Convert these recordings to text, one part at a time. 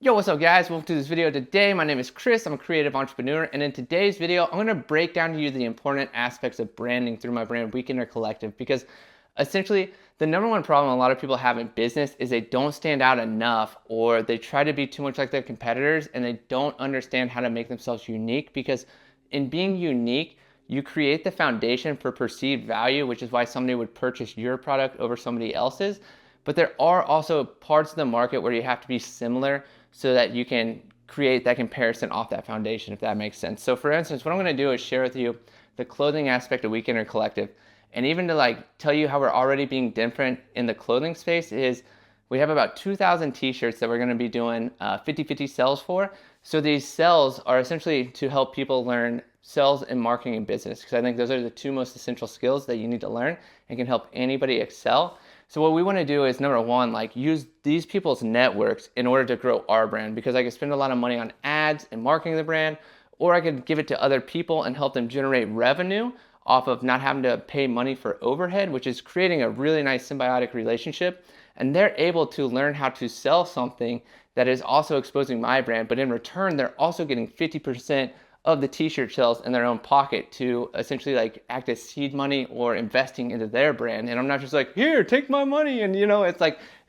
Yo, what's up guys? Welcome to this video today. My name is Chris. I'm a creative entrepreneur, and in today's video, I'm going to break down to you the important aspects of branding through my brand WKNDR Collective, because essentially the number one problem a lot of people have in business is they don't stand out enough, or they try to be too much like their competitors and they don't understand how to make themselves unique, because in being unique, you create the foundation for perceived value, which is why somebody would purchase your product over somebody else's. But there are also parts of the market where you have to be similar so that you can create that comparison off that foundation, if that makes sense. So for instance, what I'm gonna do is share with you the clothing aspect of WKNDR Collective. And even to tell you how we're already being different in the clothing space is we have about 2,000 t-shirts that we're gonna be doing 50-50 sales for. So these sales are essentially to help people learn sales and marketing and business, because I think those are the two most essential skills that you need to learn and can help anybody excel. So what we want to do is, number one, use these people's networks in order to grow our brand, because I could spend a lot of money on ads and marketing the brand, or I could give it to other people and help them generate revenue off of not having to pay money for overhead, which is creating a really nice symbiotic relationship. And they're able to learn how to sell something that is also exposing my brand, but in return, they're also getting 50% of the t-shirt sales in their own pocket to essentially act as seed money or investing into their brand. And I'm not just like, here, take my money. And it's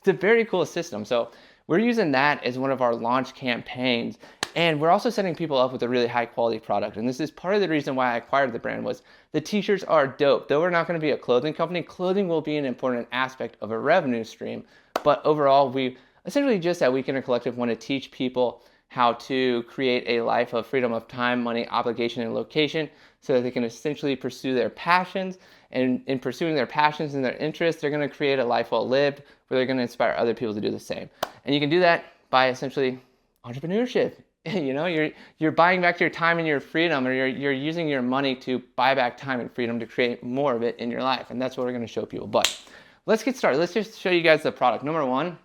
a very cool system. So we're using that as one of our launch campaigns. And we're also setting people up with a really high quality product. And this is part of the reason why I acquired the brand. Was the t-shirts are dope. Though we're not going to be a clothing company, clothing will be an important aspect of a revenue stream. But overall, we essentially just at WKNDR Collective want to teach people how to create a life of freedom of time, money, obligation, and location, so that they can essentially pursue their passions. And in pursuing their passions and their interests, they're going to create a life well lived, where they're going to inspire other people to do the same. And you can do that by essentially entrepreneurship. You're buying back your time and your freedom, or you're using your money to buy back time and freedom to create more of it in your life. And that's what we're going to show people. But let's get started. Let's just show you guys the product. Number one,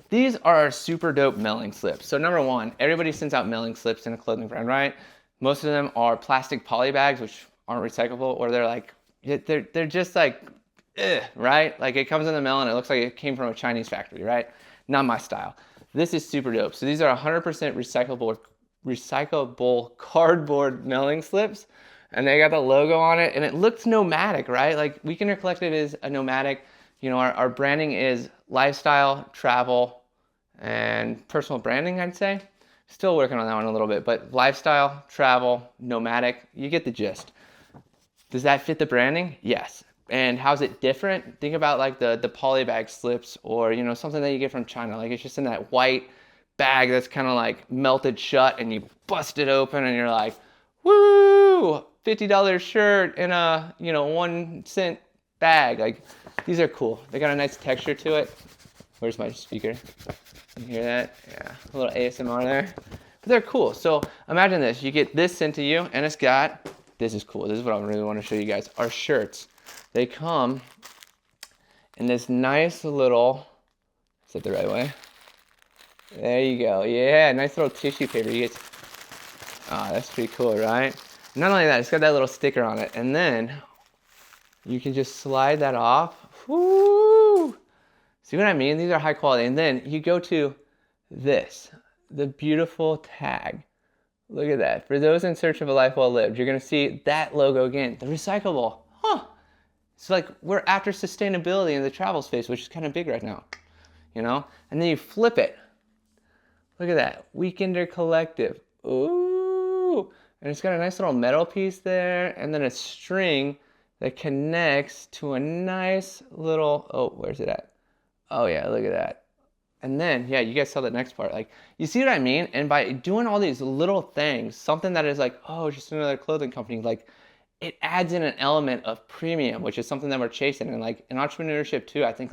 these are our super dope mailing slips. So number one, everybody sends out mailing slips in a clothing brand, right? Most of them are plastic poly bags, which aren't recyclable, or they're just right? It comes in the mail and it looks like it came from a Chinese factory, right? Not my style. This is super dope. So these are 100% recyclable cardboard mailing slips, and they got the logo on it, and it looks nomadic, right? WKNDR Collective is a nomadic. Our branding is lifestyle, travel, and personal branding, I'd say. Still working on that one a little bit, but lifestyle, travel, nomadic, you get the gist. Does that fit the branding? Yes. And how's it different? Think about the poly bag slips, or something that you get from China. It's just in that white bag that's kind of melted shut, and you bust it open and you're like, woo, $50 shirt in a 1 cent bag. These are cool. They got a nice texture to it. Where's my speaker? You hear that? Yeah, a little ASMR there. But they're cool. So imagine this. You get this sent to you, and this is cool. This is what I really want to show you guys. Our shirts. They come in this nice little, is it the right way? There you go. Yeah, nice little tissue paper. That's pretty cool, right? Not only that, it's got that little sticker on it. And then you can just slide that off. Woo! See what I mean? These are high quality. And then you go to this, the beautiful tag. Look at that. For those in search of a life well lived, you're going to see that logo again, the recyclable. It's we're after sustainability in the travel space, which is kind of big right now, And then you flip it. Look at that. WKNDR Collective. Ooh! And it's got a nice little metal piece there, and then a string that connects to a nice little, where's it at? Oh yeah, look at that. And then, yeah, you guys saw the next part. You see what I mean? And by doing all these little things, something that is just another clothing company, it adds in an element of premium, which is something that we're chasing. And in entrepreneurship too, I think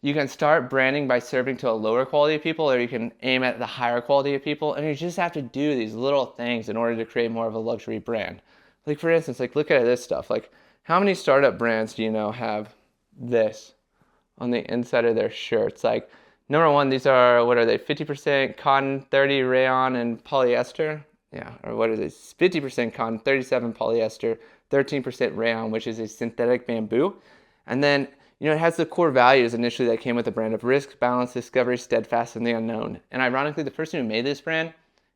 you can start branding by serving to a lower quality of people, or you can aim at the higher quality of people. And you just have to do these little things in order to create more of a luxury brand. For instance, look at this stuff. How many startup brands do you know have this on the inside of their shirts? Number one, these are, what are they? 50% cotton, 30 rayon, and polyester. Yeah, or what is it? 50% cotton, 37 polyester, 13% rayon, which is a synthetic bamboo. And then it has the core values initially that came with the brand of risk, balance, discovery, steadfast, and the unknown. And ironically, the person who made this brand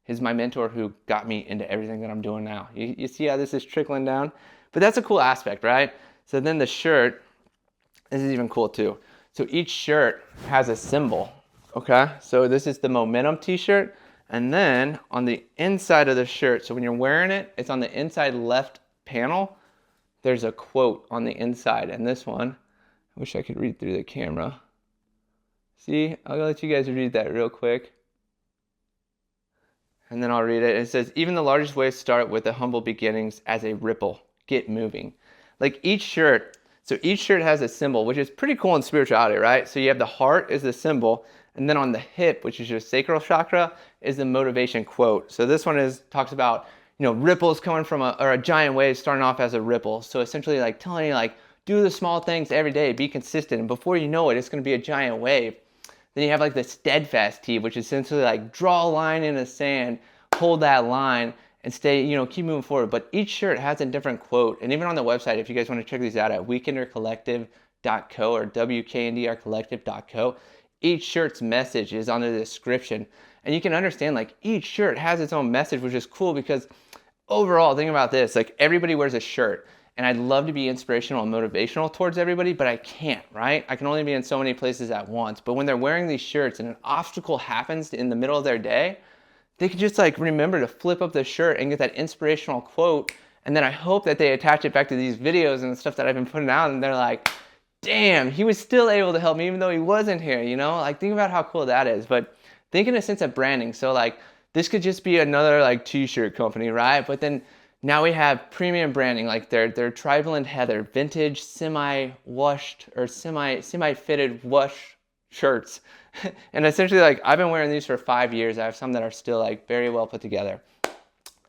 is my mentor who got me into everything that I'm doing now. You see how this is trickling down? But that's a cool aspect, right? So then the shirt, this is even cool too. So each shirt has a symbol, okay? So this is the Momentum t-shirt. And then on the inside of the shirt, so when you're wearing it, it's on the inside left panel. There's a quote on the inside. And this one, I wish I could read through the camera. See, I'll let you guys read that real quick. And then I'll read it. It says, even the largest waves start with the humble beginnings as a ripple. Get moving. Like each shirt, so each shirt has a symbol, which is pretty cool in spirituality, right? So you have the heart is the symbol, and then on the hip, which is your sacral chakra, is the motivation quote. So this one talks about, ripples coming from a giant wave starting off as a ripple. So essentially like telling you like, do the small things every day, be consistent, and before you know it, it's gonna be a giant wave. Then you have like the steadfast T, which is essentially like draw a line in the sand, hold that line, and stay, keep moving forward. But each shirt has a different quote. And even on the website, if you guys want to check these out at WKNDRcollective.co or WKNDRcollective.co, each shirt's message is on the description. And you can understand like each shirt has its own message, which is cool because overall, think about this, like everybody wears a shirt. And I'd love to be inspirational and motivational towards everybody, but I can't, right? I can only be in so many places at once. But when they're wearing these shirts and an obstacle happens in the middle of their day, they can just like remember to flip up the shirt and get that inspirational quote. And then I hope that they attach it back to these videos and the stuff that I've been putting out. And they're like, damn, he was still able to help me even though he wasn't here, Like think about how cool that is. But think in a sense of branding. So like this could just be another like t-shirt company, right? But then now we have premium branding, like their Tribal and Heather vintage semi-washed or semi-fitted wash shirts. And essentially like I've been wearing these for 5 years. I have some that are still like very well put together.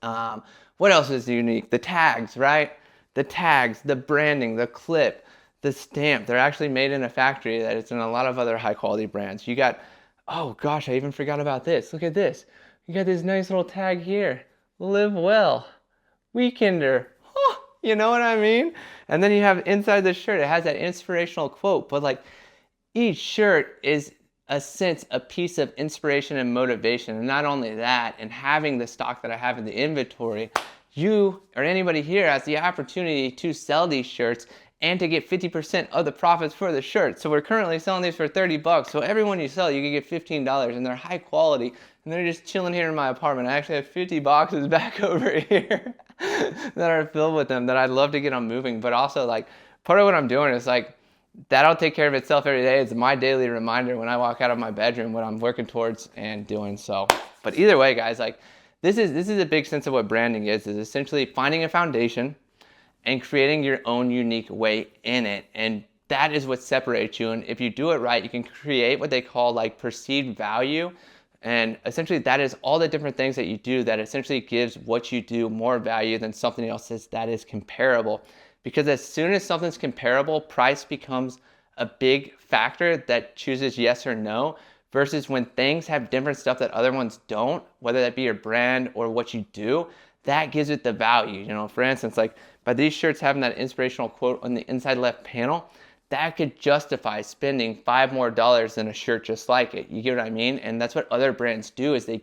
What else is unique? The tags, right? The tags, the branding, the clip, the stamp. They're actually made in a factory that is in a lot of other high quality brands. You got, oh gosh, I even forgot about this. Look at this. You got this nice little tag here. Live well. Weekender. Huh, you know what I mean? And then you have inside the shirt, it has that inspirational quote, but like each shirt is a piece of inspiration and motivation. And not only that, and having the stock that I have in the inventory, you or anybody here has the opportunity to sell these shirts and to get 50% of the profits for the shirt. So we're currently selling these for 30 bucks. So every one you sell, you can get $15 and they're high quality and they're just chilling here in my apartment. I actually have 50 boxes back over here that are filled with them that I'd love to get them moving. But also like part of what I'm doing is like, that'll take care of itself every day. It's my daily reminder when I walk out of my bedroom what I'm working towards and doing. So, but either way, guys, like this is a big sense of what branding is essentially finding a foundation and creating your own unique way in it. And that is what separates you. And if you do it right, you can create what they call like perceived value. And essentially that is all the different things that you do that essentially gives what you do more value than something else that is comparable. Because as soon as something's comparable, price becomes a big factor that chooses yes or no, versus when things have different stuff that other ones don't, whether that be your brand or what you do, that gives it the value. For instance, like by these shirts having that inspirational quote on the inside left panel, that could justify spending $5 more than a shirt just like it. You get what I mean? And that's what other brands do is they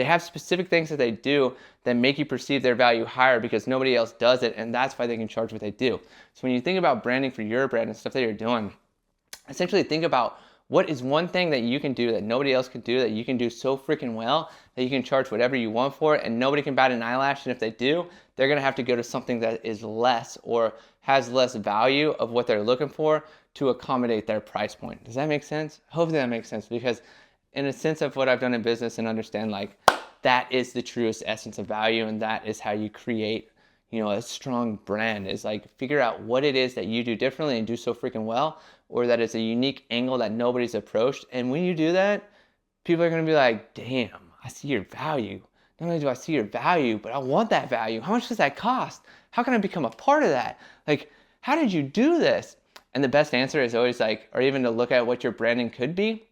have specific things that they do that make you perceive their value higher because nobody else does it, and that's why they can charge what they do. So when you think about branding for your brand and stuff that you're doing, essentially think about what is one thing that you can do that nobody else can do that you can do so freaking well that you can charge whatever you want for it and nobody can bat an eyelash, and if they do, they're gonna have to go to something that is less or has less value of what they're looking for to accommodate their price point. Does that make sense? Hopefully that makes sense, because in a sense of what I've done in business and understand like that is the truest essence of value, and that is how you create a strong brand, is like figure out what it is that you do differently and do so freaking well, or that it's a unique angle that nobody's approached. And when you do that, people are going to be like, damn, I see your value. Not only do I see your value, but I want that value. How much does that cost? How can I become a part of that? Like, how did you do this? And the best answer is always like, or even to look at what your branding could be,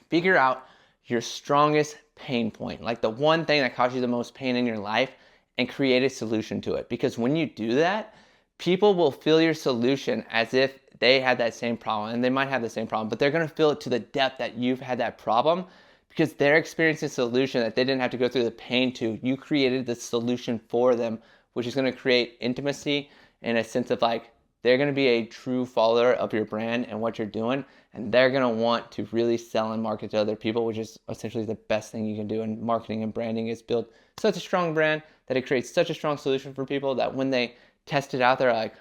figure out your strongest pain point, like the one thing that caused you the most pain in your life, and create a solution to it. Because when you do that, people will feel your solution as if they had that same problem, and they might have the same problem, but they're going to feel it to the depth that you've had that problem because they're experiencing a solution that they didn't have to go through the pain to. You created the solution for them, which is going to create intimacy and a sense of like they're going to be a true follower of your brand and what you're doing, and they're going to want to really sell and market to other people, which is essentially the best thing you can do in marketing and branding, is build such a strong brand that it creates such a strong solution for people that when they test it out, they're like,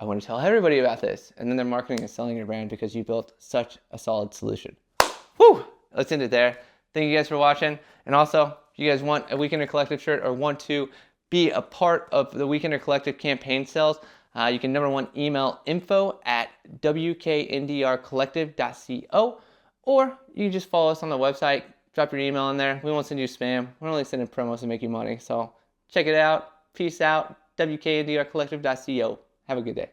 I want to tell everybody about this. And then they're marketing and selling your brand because you built such a solid solution. Whew! Let's end it there. Thank you guys for watching. And also, if you guys want a Weekender Collective shirt or want to be a part of the Weekender Collective campaign sales, you can email info@WKNDRcollective.co, or you can just follow us on the website, drop your email in there. We won't send you spam. We're only sending promos to make you money. So check it out. Peace out. WKNDRcollective.co. Have a good day.